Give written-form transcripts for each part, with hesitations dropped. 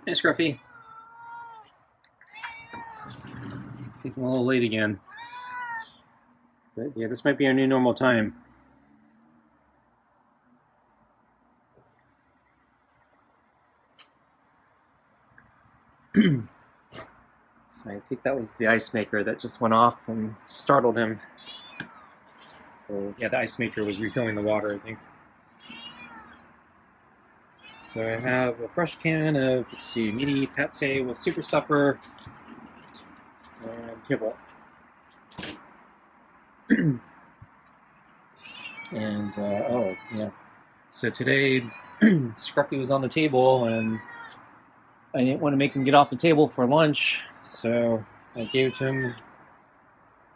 Hey, Scruffy. Getting a little late again. But yeah, this might be our new normal time. So I think that was the ice maker that just went off and startled him. So yeah, the ice maker was refilling the water, I think. So I have a fresh can of, let's see, mini pate with super supper and kibble. And, oh, yeah. So today, Scruffy was on the table, and I didn't want to make him get off the table for lunch, so I gave it to him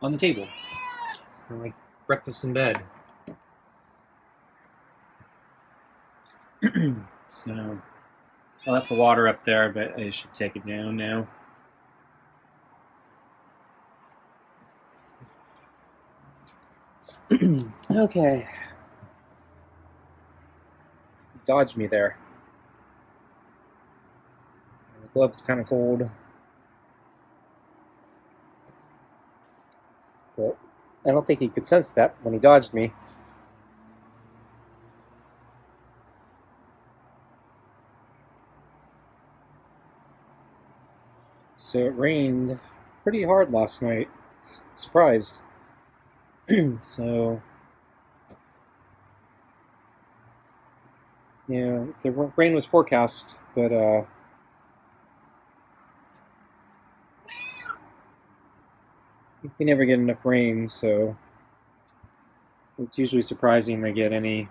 on the table. It's kind of like breakfast in bed. So I left the water up there, but I should take it down now. Okay. Dodged me there. The glove's kind of cold. But I don't think he could sense that when he dodged me. So it rained pretty hard last night. Surprised. So, yeah, the rain was forecast, but we never get enough rain, so it's usually surprising to get any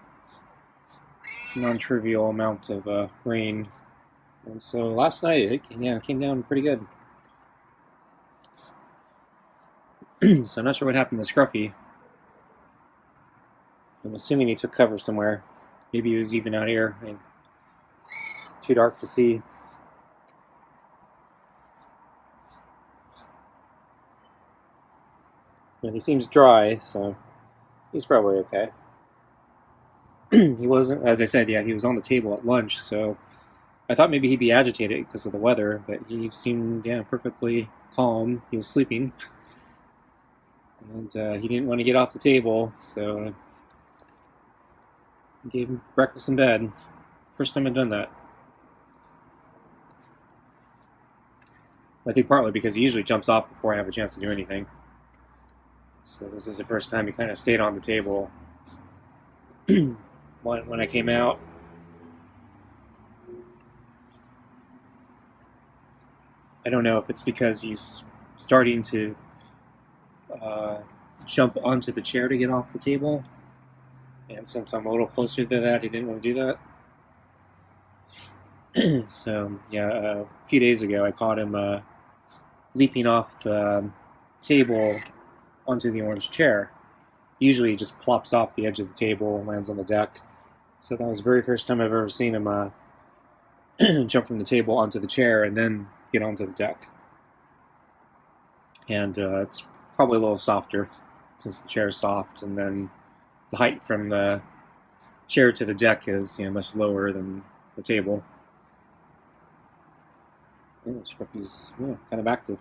non-trivial amount of rain. And so last night, it came down pretty good. So I'm not sure what happened to Scruffy. I'm assuming he took cover somewhere. Maybe he was even out here. I mean, it's too dark to see. But he seems dry, so he's probably okay. He wasn't, as I said, yeah, he was on the table at lunch, so I thought maybe he'd be agitated because of the weather, but he seemed, yeah, perfectly calm. He was sleeping, and he didn't want to get off the table, so I gave him breakfast in bed. First time I've done that. I think partly because he usually jumps off before I have a chance to do anything. So this is the first time he kind of stayed on the table. When I came out, I don't know if it's because he's starting to uh, jump onto the chair to get off the table, and since I'm a little closer to that, he didn't want to do that. So yeah, a few days ago, I caught him leaping off the table onto the orange chair. Usually, he just plops off the edge of the table and lands on the deck. So that was the very first time I've ever seen him jump from the table onto the chair and then get onto the deck. And it's probably a little softer since the chair is soft, and then the height from the chair to the deck is much lower than the table. Yeah, Scruffy's kind of active.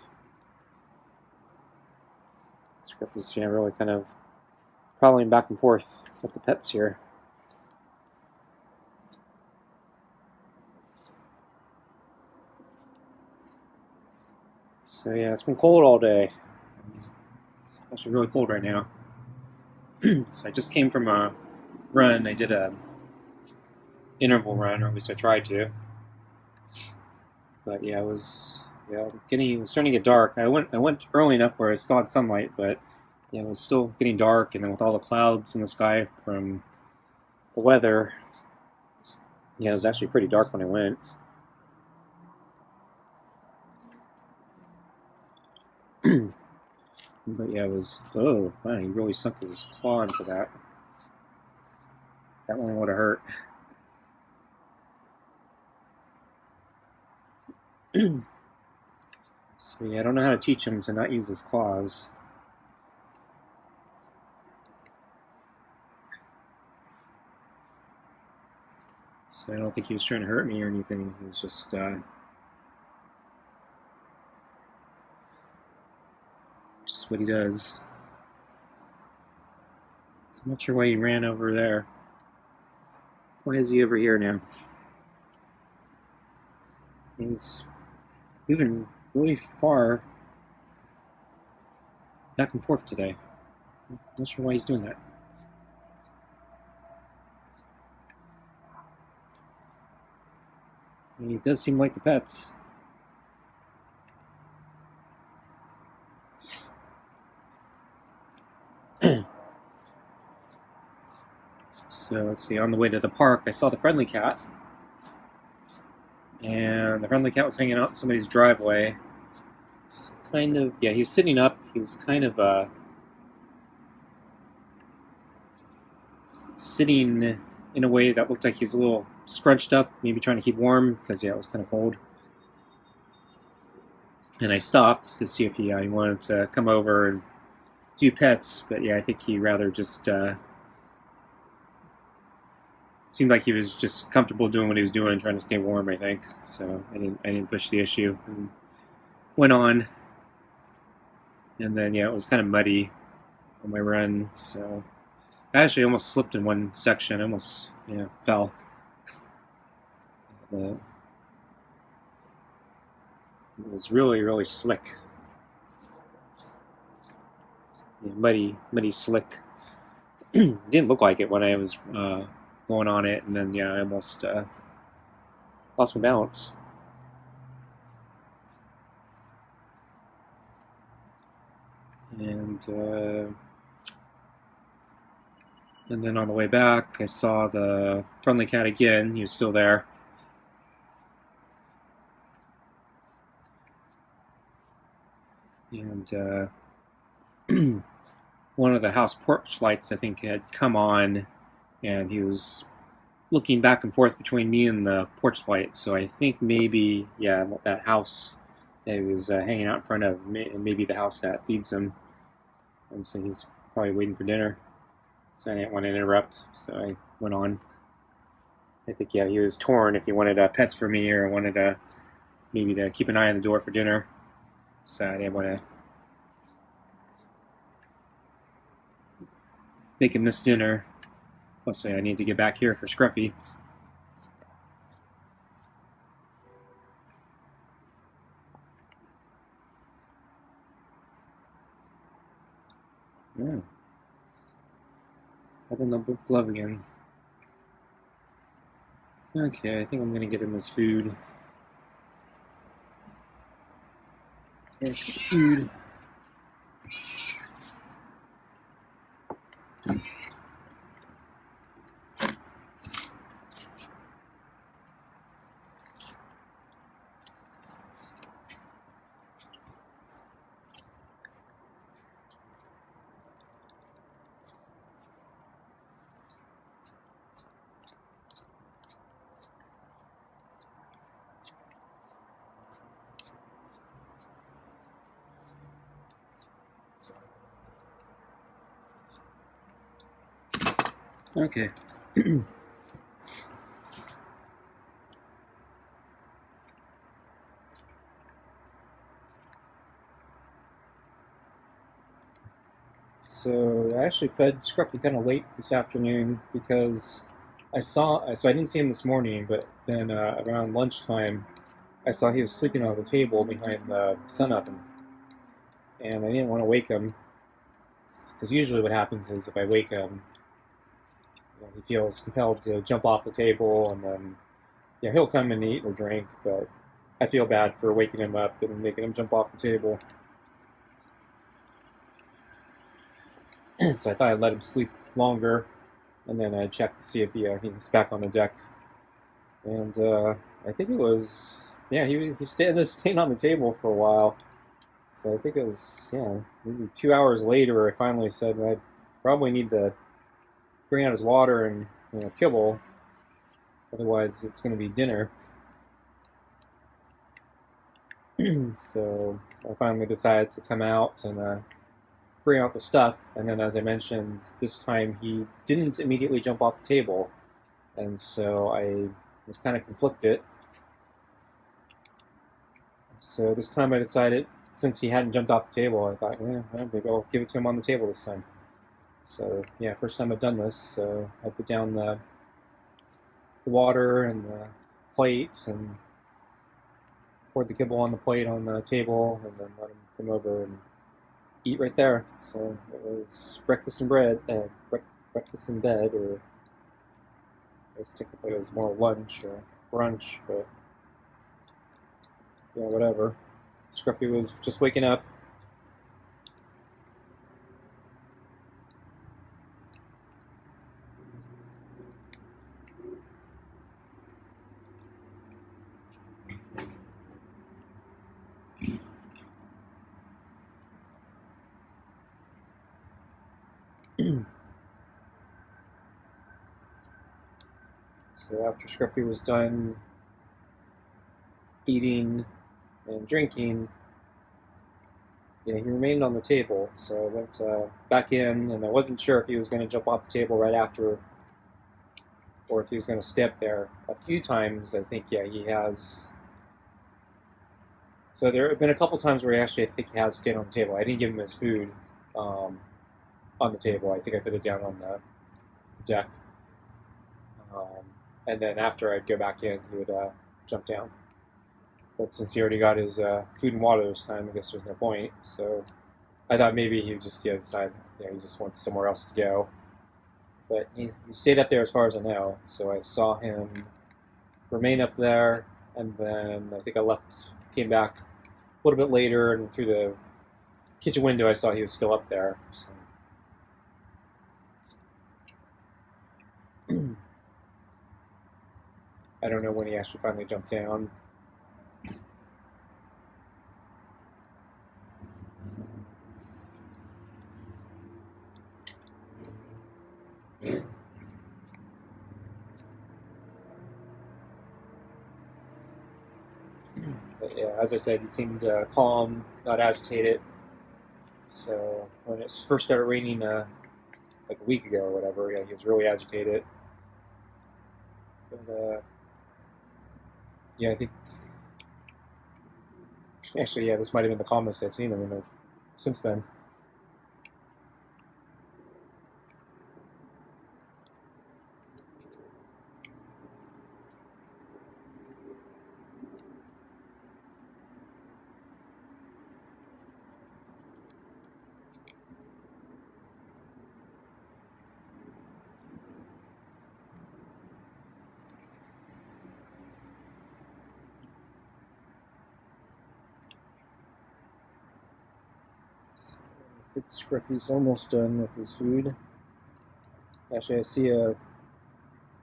Scruffy's really kind of prowling back and forth with the pets here. So yeah, it's been cold all day. It's actually really cold right now. So I just came from a run. I did a interval run, or at least I tried to. But yeah, it was starting to get dark. I went early enough where I still had sunlight, but yeah, it was still getting dark. And then with all the clouds in the sky from the weather, yeah, it was actually pretty dark when I went. But yeah, it was. Oh man, he really sunk his claw into that. That one would have hurt. So yeah, I don't know how to teach him to not use his claws. So I don't think he was trying to hurt me or anything. He was just That's what he does. So I'm not sure why he ran over there. Why is he over here now? He's moving really far back and forth today. I'm not sure why he's doing that. He does seem like the pets. So let's see, on the way to the park, I saw the friendly cat. And the friendly cat was hanging out in somebody's driveway. It's kind of, yeah, he was sitting up. He was kind of sitting in a way that looked like he was a little scrunched up, maybe trying to keep warm, because, yeah, it was kind of cold. And I stopped to see if he wanted to come over and do pets, but yeah, I think he rather just seemed like he was just comfortable doing what he was doing, trying to stay warm, I think. So I didn't push the issue and went on. And then, yeah, it was kind of muddy on my run, so I actually almost slipped in one section. I almost, fell. It was really, really slick. Yeah, muddy, slick. Didn't look like it when I was going on it, and then, yeah, I almost lost my balance. And then on the way back, I saw the friendly cat again. He was still there. And one of the house porch lights, I think, had come on, and he was looking back and forth between me and the porch light. So I think maybe, yeah, that house that he was hanging out in front of, maybe the house that feeds him. And so he's probably waiting for dinner. So I didn't want to interrupt, so I went on. I think, yeah, he was torn if he wanted pets for me or wanted maybe to keep an eye on the door for dinner. So I didn't want to make him miss dinner. Plus, I need to get back here for Scruffy. Yeah. Having the book glove again. Okay, I think I'm gonna get him his food. There's food. Okay. So I actually fed Scruffy kind of late this afternoon because so I didn't see him this morning, but then around lunchtime, I saw he was sleeping on the table behind the sun oven, and I didn't want to wake him because usually what happens is if I wake him, he feels compelled to jump off the table, and then he'll come and eat or drink, but I feel bad for waking him up and making him jump off the table. So I thought I'd let him sleep longer, and then I checked to see if he was back on the deck. And I think it was, he ended up staying on the table for a while. So I think it was, maybe 2 hours later, I finally said I probably need to bring out his water and kibble, otherwise it's going to be dinner. So I finally decided to come out and bring out the stuff, and then as I mentioned, this time he didn't immediately jump off the table, and so I was kind of conflicted. So this time I decided since he hadn't jumped off the table, I thought, well, maybe I'll give it to him on the table this time. So yeah, first time I've done this. So I put down the water and the plate and poured the kibble on the plate on the table, and then let him come over and eat right there. So it was breakfast and bread, breakfast in bed, or I guess technically it was more lunch or brunch, but yeah, whatever. Scruffy was just waking up. So after Scruffy was done eating and drinking, yeah, he remained on the table. So I went back in, and I wasn't sure if he was going to jump off the table right after, or if he was going to stay up there. A few times, I think, yeah, he has. So there have been a couple times where I think he has stayed on the table. I didn't give him his food on the table. I think I put it down on the deck. And then after I'd go back in, he would jump down. But since he already got his food and water this time, I guess there's no point. So I thought maybe he would just decide, he just wants somewhere else to go. But he stayed up there as far as I know. So I saw him remain up there, and then I think I came back a little bit later, and through the kitchen window I saw he was still up there. So I don't know when he actually finally jumped down. But yeah, as I said, he seemed calm, not agitated. So when it first started raining, like a week ago or whatever, yeah, he was really agitated. But yeah, I think actually, yeah, this might have been the calmest I've seen him since then. I think Scruffy's almost done with his food. Actually, I see a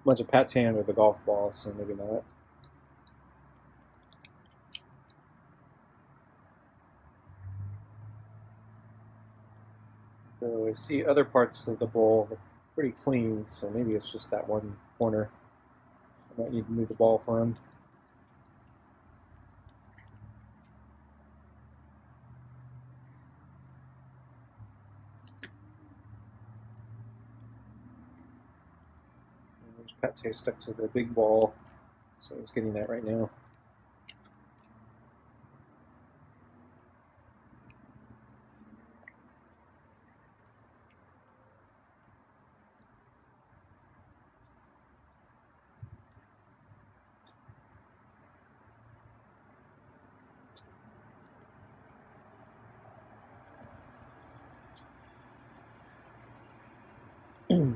bunch of pate under the golf ball, so maybe not. So I see other parts of the bowl pretty clean, so maybe it's just that one corner. I might need to move the ball for him. There's pate stuck to the big ball, so he's getting that right now.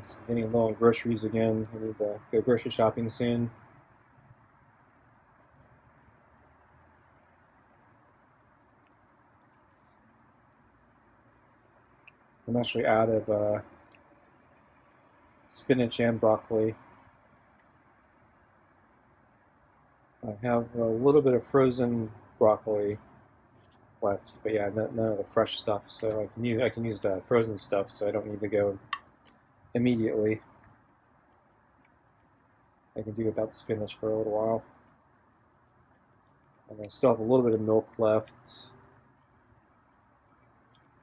So getting low on groceries again. I need to go grocery shopping soon. I'm actually out of spinach and broccoli. I have a little bit of frozen broccoli left, but yeah, none of the fresh stuff. So I can use the frozen stuff, so I don't need to go immediately. I can do without the spinach for a little while. And I still have a little bit of milk left.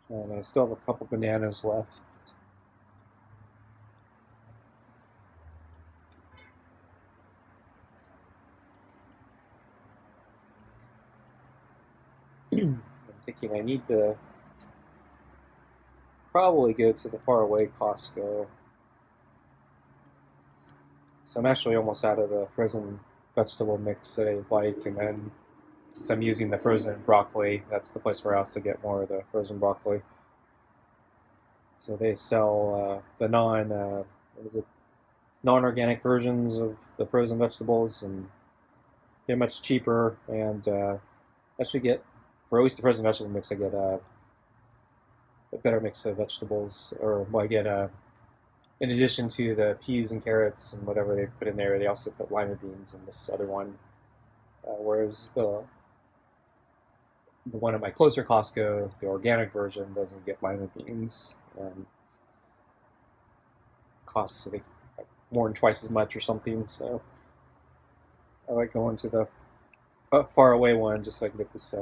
And I still have a couple bananas left. I thinking I need to probably go to the faraway Costco. So I'm actually almost out of the frozen vegetable mix that I like, and then since I'm using the frozen broccoli, that's the place where I also get more of the frozen broccoli. So they sell the non-organic versions of the frozen vegetables, and they're much cheaper. And actually get, for at least the frozen vegetable mix, I get a better mix of vegetables, or well, I get in addition to the peas and carrots and whatever they put in there, they also put lima beans in this other one. Whereas the one at my closer Costco, the organic version, doesn't get lima beans. Costs I think more than twice as much or something. So I like going to the far away one just so I can get this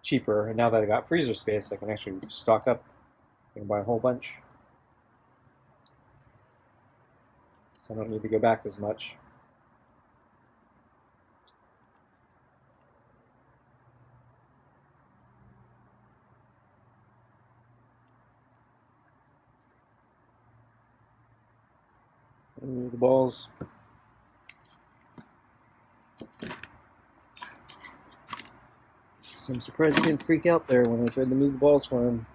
cheaper. And now that I got freezer space, I can actually stock up and buy a whole bunch. So I don't need to go back as much. Move the balls. So I'm surprised he didn't freak out there when I tried to move the balls for him.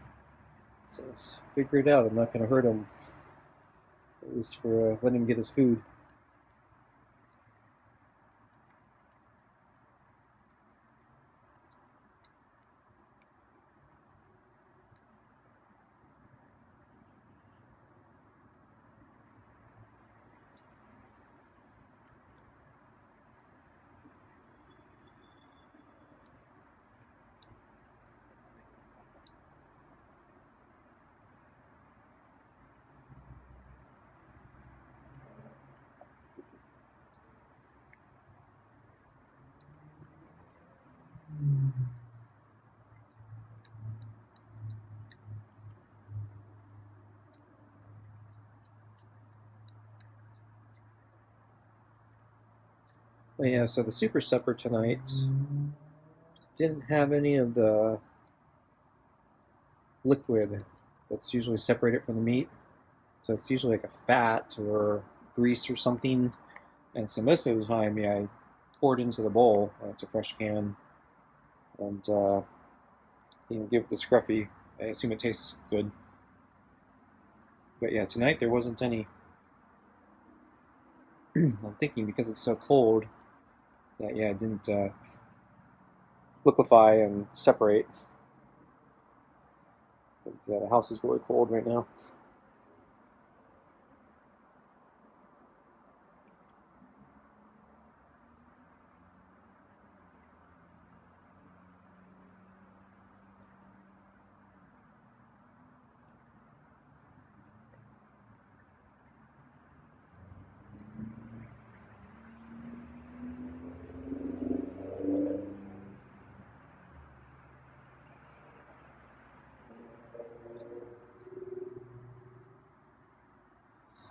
So let's figure it out. I'm not going to hurt him. At least for letting him get his food. But yeah, so the super supper tonight didn't have any of the liquid that's usually separated from the meat. So it's usually like a fat or grease or something. And so most of the time, yeah, I pour it into the bowl. It's a fresh can, and give it the Scruffy. I assume it tastes good. But yeah, tonight there wasn't any. I'm thinking because it's so cold that yeah, it didn't liquefy and separate. Yeah, the house is really cold right now.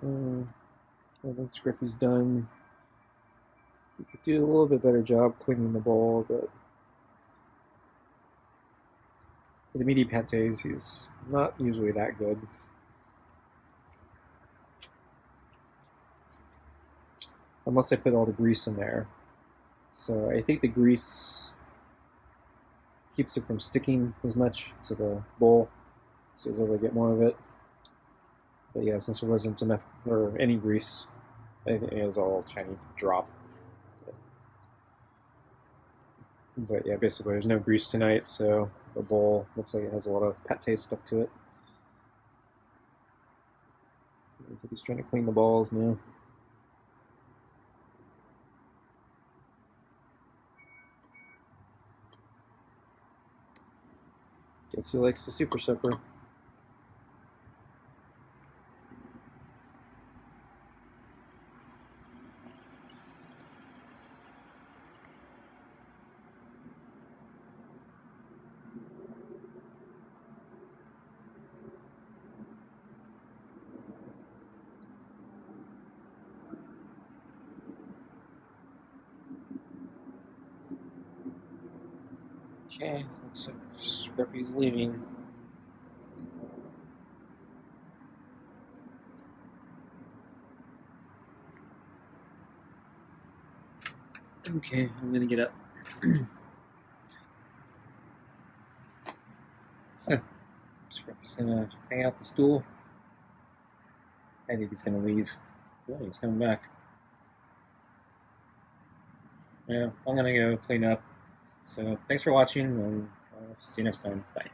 So I think Scruffy's done. He could do a little bit better job cleaning the bowl, but for the meaty pates, he's not usually that good. Unless I put all the grease in there. So I think the grease keeps it from sticking as much to the bowl, so he's able to get more of it. But yeah, since there wasn't enough or any grease, I think it was all tiny drop. But yeah, basically there's no grease tonight, so the bowl looks like it has a lot of pate stuck to it. I think he's trying to clean the balls now. Guess he likes the super supper. Okay, looks like Scruffy's leaving. Okay, I'm gonna get up. Scruffy's gonna hang out the stool. I think he's gonna leave. Oh, he's coming back. Yeah, I'm gonna go clean up. So thanks for watching, and I'll see you next time. Bye.